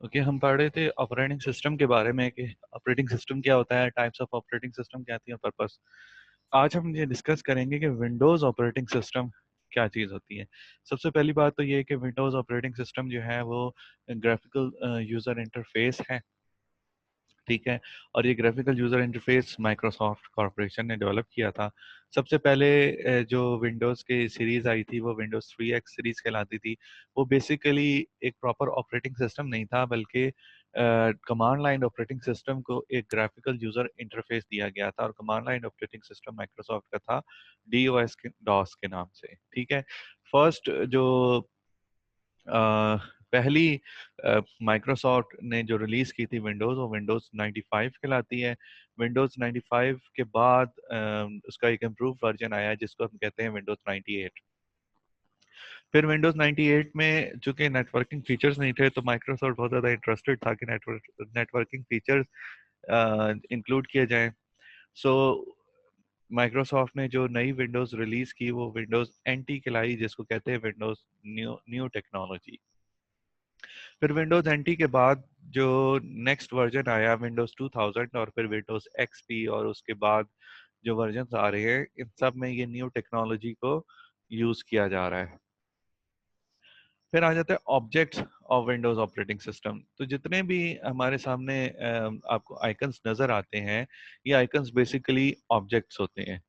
Okay, हम पढ़ रहे थे ऑपरेटिंग सिस्टम के बारे में कि ऑपरेटिंग सिस्टम क्या होता है, टाइप्स ऑफ ऑपरेटिंग सिस्टम क्या आती है, पर्पस। आज हम ये डिस्कस करेंगे कि विंडोज़ ऑपरेटिंग सिस्टम क्या चीज़ होती है। सबसे पहली बात तो ये है कि विंडोज़ ऑपरेटिंग सिस्टम जो है वो ग्राफिकल यूज़र इंटरफेस है, ठीक है। और ये graphical user interface Microsoft corporation ने डेवलप किया था। सबसे पहले जो विंडोज़ की सीरीज़ आई थी वो विंडोज़ 3X सीरीज़ कहलाती थी। वो बेसिकली एक प्रॉपर ऑपरेटिंग सिस्टम नहीं था, बल्कि कमांड लाइन ऑपरेटिंग सिस्टम को एक ग्राफिकल यूज़र इंटरफेस दिया गया था, और command line operating system Microsoft का था DOS के डॉस के नाम से, ठीक है। फर्स्ट जो अ, पहली माइक्रोसॉफ्ट ने जो रिलीज की थी विंडोज, वो विंडोज 95 कहलाती है। विंडोज 95 के बाद उसका एक इम्प्रूव वर्जन आया जिसको हम कहते हैं विंडोज 98। फिर विंडोज 98 में चूंकि नेटवर्किंग फीचर्स नहीं थे, तो माइक्रोसॉफ्ट बहुत ज़्यादा इंटरेस्टेड था कि नेटवर्किंग फीचर्स इंक्लूड किए जाएं। सो माइक्रोसॉफ्ट ने जो नई विंडोज रिलीज की वो विंडोज एनटी कहलाई, जिसको कहते हैं विंडोज न्यू न्यू टेक्नोलॉजी। फिर विंडोज एनटी के बाद जो नेक्स्ट वर्जन आया विंडोज 2000, और फिर विंडोज एक्सपी, और उसके बाद जो वर्जन आ रहे हैं इन सब में ये न्यू टेक्नोलॉजी को यूज किया जा रहा है। फिर आ जाता है objects of Windows operating system. तो जितने भी हमारे सामने आपको आइकन्स नजर आते हैं, ये आइकन्स बेसिकली ऑब्जेक्ट्स होते हैं,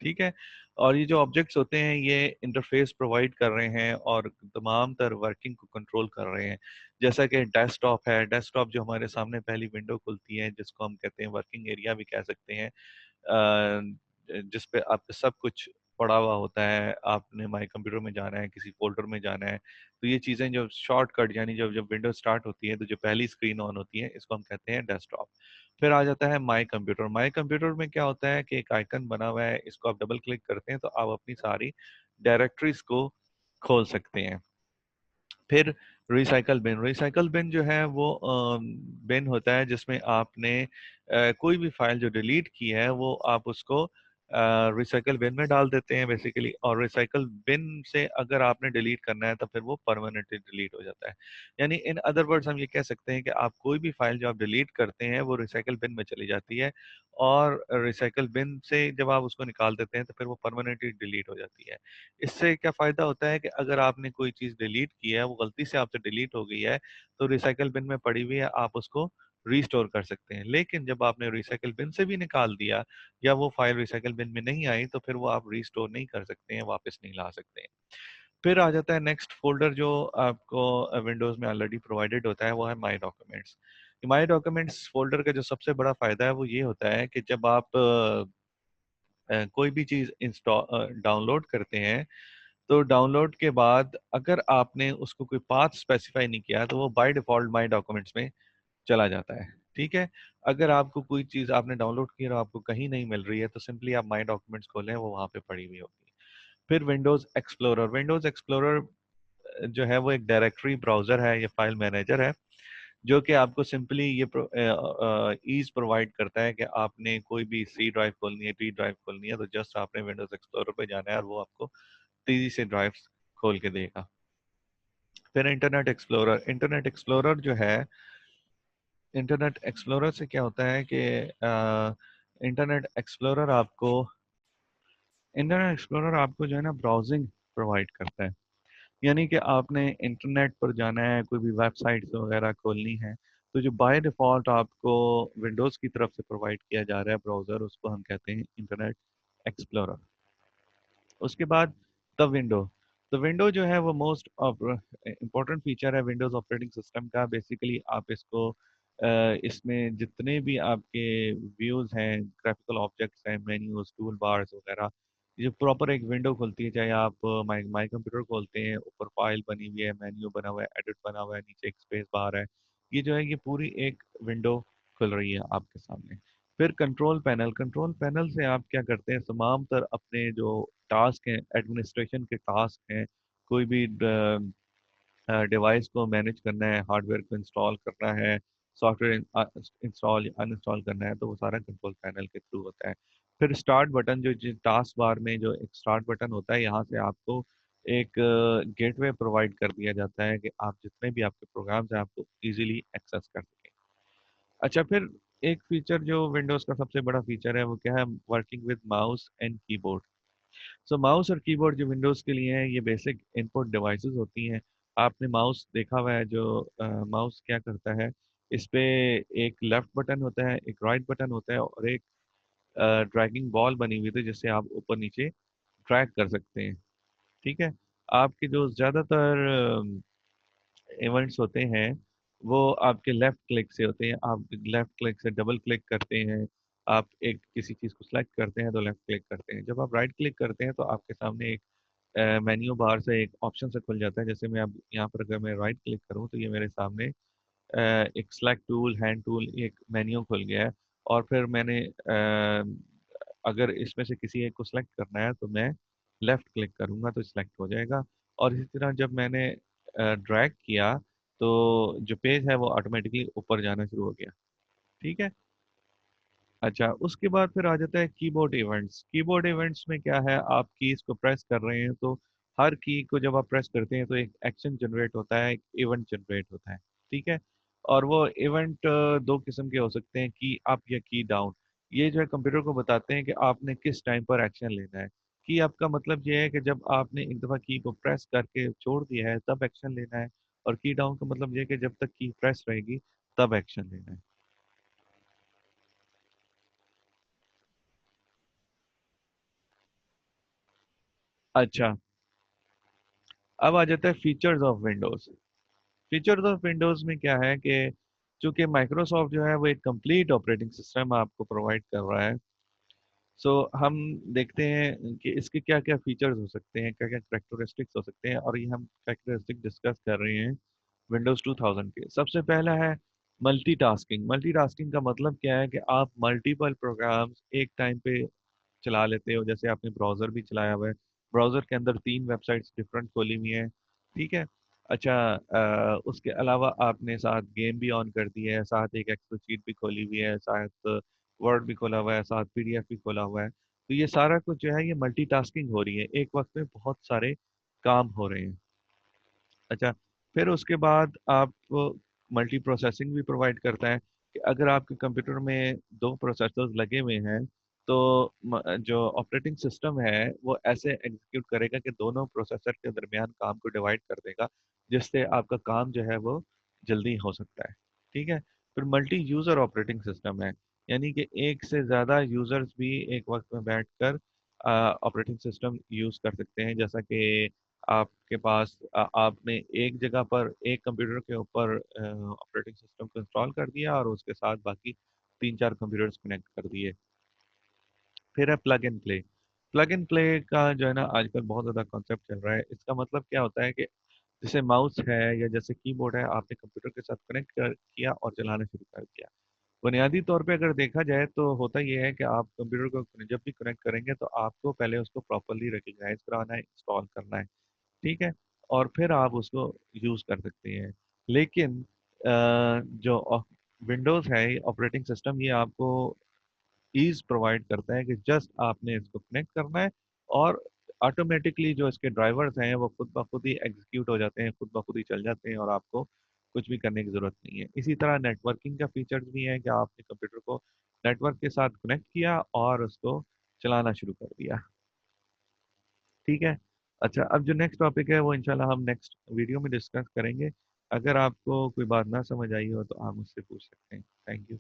ठीक है। और ये जो ऑब्जेक्ट्स होते हैं ये इंटरफेस प्रोवाइड कर रहे हैं और तमाम तर वर्किंग को कंट्रोल कर रहे हैं। जैसा कि डेस्कटॉप है, डेस्कटॉप जो हमारे सामने पहली विंडो खुलती है, जिसको हम कहते हैं वर्किंग एरिया भी कह सकते हैं, जिस पे आपका सब कुछ पड़ा हुआ होता है। आपने माई कंप्यूटर में जाना है, किसी फोल्डर में जाना है, तो ये चीज़ें जो शॉर्टकट, यानी जब जब विंडो स्टार्ट होती है तो जो पहली स्क्रीन ऑन होती है, इसको हम कहते हैं डेस्कटॉप। फिर आ जाता है माई कंप्यूटर। माई कंप्यूटर में क्या होता है कि एक आइकन बना हुआ है, इसको आप डबल क्लिक करते हैं तो आप अपनी सारी डायरेक्टरीज को खोल सकते हैं। फिर रिसाइकल बिन जो है वो बिन होता है जिसमें आपने कोई भी फाइल जो डिलीट की है वो आप उसको रिसाइकल बिन में डाल देते हैं बेसिकली। और रिसाइकल बिन से अगर आपने डिलीट करना है तो फिर वो परमानेंटली डिलीट हो जाता है। यानी इन अदर वर्ड्स हम ये कह सकते हैं कि आप कोई भी फाइल जो आप डिलीट करते हैं वो रिसाइकल बिन में चली जाती है, और रिसाइकल बिन से जब आप उसको निकाल देते हैं तो फिर वो परमानेंटली डिलीट हो जाती है। इससे क्या फ़ायदा होता है कि अगर आपने कोई चीज़ डिलीट की है, वो गलती से आपसे डिलीट हो गई है, तो रिसाइकल बिन में पड़ी हुई है, आप उसको रीस्टोर कर सकते हैं। लेकिन जब आपने रिसाइकल बिन से भी निकाल दिया, या वो फाइल रिसाइकल बिन में नहीं आई, तो फिर वो आप रीस्टोर नहीं कर सकते हैं, वापस नहीं ला सकते हैं। फिर आ जाता है नेक्स्ट फ़ोल्डर जो आपको विंडोज़ में ऑलरेडी प्रोवाइडेड होता है, वो है my documents. My documents folder का जो सबसे बड़ा फ़ायदा है वो ये होता है कि जब आप कोई भी चीज़ डाउनलोड करते हैं, तो डाउनलोड के बाद अगर आपने उसको कोई पाथ स्पेसिफाई नहीं किया तो वो बाय डिफॉल्ट माय डॉक्यूमेंट्स में चला जाता है, ठीक है। अगर आपको कोई चीज़ आपने डाउनलोड की और आपको कहीं नहीं मिल रही है, तो सिंपली आप माय डॉक्यूमेंट्स खोलें, वो वहाँ पे पड़ी हुई होगी। फिर विंडोज़ एक्सप्लोरर जो है वो एक डायरेक्टरी ब्राउज़र है, ये फाइल मैनेजर है, जो कि आपको सिंपली ये ईज़ प्रोवाइड करता है कि आपने कोई भी सी ड्राइव खोलनी है, डी ड्राइव खोलनी है, तो जस्ट आपने विंडोज़ एक्सप्लोरर पे जाना है और वो आपको तेज़ी से ड्राइव्स खोल के देगा। फिर इंटरनेट एक्सप्लोरर जो है, इंटरनेट एक्सप्लोरर से क्या होता है कि इंटरनेट एक्सप्लोरर आपको इंटरनेट एक्सप्लोरर आपको जो है ना ब्राउजिंग प्रोवाइड करता है। यानी कि आपने इंटरनेट पर जाना है, कोई भी वेबसाइट्स वगैरह खोलनी है, तो जो बाय डिफ़ॉल्ट आपको विंडोज़ की तरफ से प्रोवाइड किया जा रहा है ब्राउज़र, उसको हम कहते हैं इंटरनेट एक्सप्लोरर। उसके बाद द विंडो द विंडो जो है वो मोस्ट इम्पोर्टेंट फीचर है विंडोज़ ऑपरेटिंग सिस्टम का। बेसिकली आप इसको इसमें जितने भी आपके व्यूज़ हैं, ग्राफिकल ऑब्जेक्ट्स हैं, मेन्यूज, टूल बार्स वगैरह, ये जो प्रॉपर एक विंडो खुलती है, चाहे आप माई माई कंप्यूटर खोलते हैं, ऊपर फाइल बनी हुई है, मेन्यू बना हुआ है, एडिट बना हुआ है, नीचे एक स्पेस बार है, ये जो है ये पूरी एक विंडो खुल रही है आपके सामने। फिर कंट्रोल पैनल से आप क्या करते हैं, तमाम तर अपने जो टास्क हैं, एडमिनिस्ट्रेशन के टास्क हैं, कोई भी डिवाइस को मैनेज करना है, हार्डवेयर को इंस्टॉल करना है, सॉफ्टवेयर इंस्टॉल अनइंस्टॉल करना है, तो वो सारा कंट्रोल पैनल के थ्रू होता है। फिर स्टार्ट बटन, जो टास्क बार में जो एक स्टार्ट बटन होता है, यहाँ से आपको एक गेटवे प्रोवाइड कर दिया जाता है कि आप जितने भी आपके प्रोग्राम्स हैं आपको इजीली एक्सेस कर सकें। अच्छा, फिर एक फीचर जो विंडोज का सबसे बड़ा फीचर है वो क्या है? Working with mouse and keyboard. So mouse और कीबोर्ड जो विंडोज के लिए हैं ये बेसिक इनपुट डिवाइसेस होती हैं। आपने माउस देखा हुआ है, जो माउस क्या करता है, इस पे एक लेफ्ट बटन होता है, एक राइट बटन होता है और एक ड्रैगिंग बॉल बनी हुई थी जिससे आप ऊपर नीचे ड्रैग कर सकते हैं। ठीक है। आपके जो ज़्यादातर इवेंट्स होते हैं वो आपके लेफ्ट क्लिक से होते हैं। आप लेफ्ट क्लिक से डबल क्लिक करते हैं, आप एक किसी चीज़ को सिलेक्ट करते हैं तो लेफ्ट क्लिक करते हैं। जब आप राइट क्लिक करते हैं तो आपके सामने एक मेन्यू बार से एक ऑप्शन से खुल जाता है। जैसे मैं अब यहाँ पर अगर मैं राइट क्लिक करूँ तो ये मेरे सामने एक सेलेक्ट टूल, हैंड टूल, एक मेन्यू खुल गया है। और फिर मैंने अगर इसमें से किसी एक को सिलेक्ट करना है तो मैं लेफ्ट क्लिक करूंगा तो सिलेक्ट हो जाएगा। और इसी तरह जब मैंने ड्रैग किया तो जो पेज है वो ऑटोमेटिकली ऊपर जाना शुरू हो गया। ठीक है। अच्छा, उसके बाद फिर आ जाता है कीबोर्ड इवेंट्स। कीबोर्ड इवेंट्स में क्या है, आप कीज को प्रेस कर रहे हैं तो हर की को जब आप प्रेस करते हैं तो एक एक्शन जनरेट होता है, एक इवेंट जनरेट होता है। ठीक है। और वो इवेंट दो किस्म के हो सकते हैं, की अप या की डाउन। ये जो है कंप्यूटर को बताते हैं कि आपने किस टाइम पर एक्शन लेना है। की अप का मतलब ये है कि जब आपने एक दफ़ा की को प्रेस करके छोड़ दिया है तब एक्शन लेना है। और की डाउन का मतलब ये है कि जब तक की प्रेस रहेगी तब एक्शन लेना है। अच्छा, अब आ जाता है features of Windows. Features of Windows में क्या है कि चूंकि माइक्रोसॉफ्ट जो है वो एक कंप्लीट ऑपरेटिंग सिस्टम आपको प्रोवाइड कर रहा है। सो हम देखते हैं कि इसके क्या क्या फीचर्स हो सकते हैं, क्या क्या करेक्टरिस्टिक्स हो सकते हैं, और ये हम करेक्टरिस्टिक डिस्कस कर रहे हैं विंडोज 2000 के। सबसे पहला है मल्टीटास्किंग। मल्टीटास्किंग का मतलब क्या है कि आप मल्टीपल प्रोग्राम्स एक टाइम पे चला लेते हो। जैसे आपने ब्राउजर भी चलाया हुआ है, ब्राउजर के अंदर 3 वेबसाइट्स डिफरेंट खोली हुई हैं। ठीक है। अच्छा, उसके अलावा आपने साथ गेम भी ऑन कर दी है, साथ एक एक्सेल शीट भी खोली हुई है, साथ वर्ड भी खोला हुआ है, साथ पीडीएफ भी खोला हुआ है। तो ये सारा कुछ जो है ये मल्टीटास्किंग हो रही है, एक वक्त में बहुत सारे काम हो रहे हैं। अच्छा, फिर उसके बाद आप मल्टी प्रोसेसिंग भी प्रोवाइड करता है कि अगर आपके कंप्यूटर में दो प्रोसेसर्स लगे हुए हैं तो जो ऑपरेटिंग सिस्टम है वो ऐसे एग्जीक्यूट करेगा कि दोनों प्रोसेसर के दरमियान काम को डिवाइड कर देगा, जिससे आपका काम जो है वो जल्दी हो सकता है। ठीक है। फिर मल्टी यूज़र ऑपरेटिंग सिस्टम है, यानी कि एक से ज़्यादा यूज़र्स भी एक वक्त में बैठकर ऑपरेटिंग सिस्टम यूज़ कर सकते हैं। जैसा कि आपके पास आपने एक जगह पर एक कंप्यूटर के ऊपर ऑपरेटिंग सिस्टम को इंस्टॉल कर दिया और उसके साथ बाकी 3-4 कंप्यूटर्स कनेक्ट कर दिए। फिर है plug and play. Plug and play का जो है ना आजकल बहुत ज़्यादा कॉन्सेप्ट चल रहा है। इसका मतलब क्या होता है कि जैसे माउस है या जैसे कीबोर्ड है, आपने कंप्यूटर के साथ कनेक्ट कर किया और चलाना शुरू कर दिया। बुनियादी तौर पे अगर देखा जाए तो होता ये है कि आप कंप्यूटर को जब भी कनेक्ट करेंगे तो आपको पहले उसको प्रॉपरली रिकग्नाइज कराना है, इंस्टॉल करना है। ठीक है। और फिर आप उसको यूज़ कर सकते हैं। लेकिन जो विंडोज़ है ऑपरेटिंग सिस्टम, ये आपको ईज प्रोवाइड करता है कि जस्ट आपने इसको कनेक्ट करना है और ऑटोमेटिकली जो इसके ड्राइवर्स हैं वो खुद ब खुद ही एग्जीक्यूट हो जाते हैं, खुद ब खुद ही चल जाते हैं और आपको कुछ भी करने की ज़रूरत नहीं है। इसी तरह नेटवर्किंग का फीचर्स भी है कि आपने कंप्यूटर को नेटवर्क के साथ कनेक्ट किया और उसको चलाना शुरू कर दिया। ठीक है। अच्छा, अब जो नेक्स्ट टॉपिक है वो इंशाल्लाह हम नेक्स्ट वीडियो में डिस्कस करेंगे। अगर आपको कोई बात ना समझ आई हो तो आप मुझसे पूछ सकते हैं। Thank you.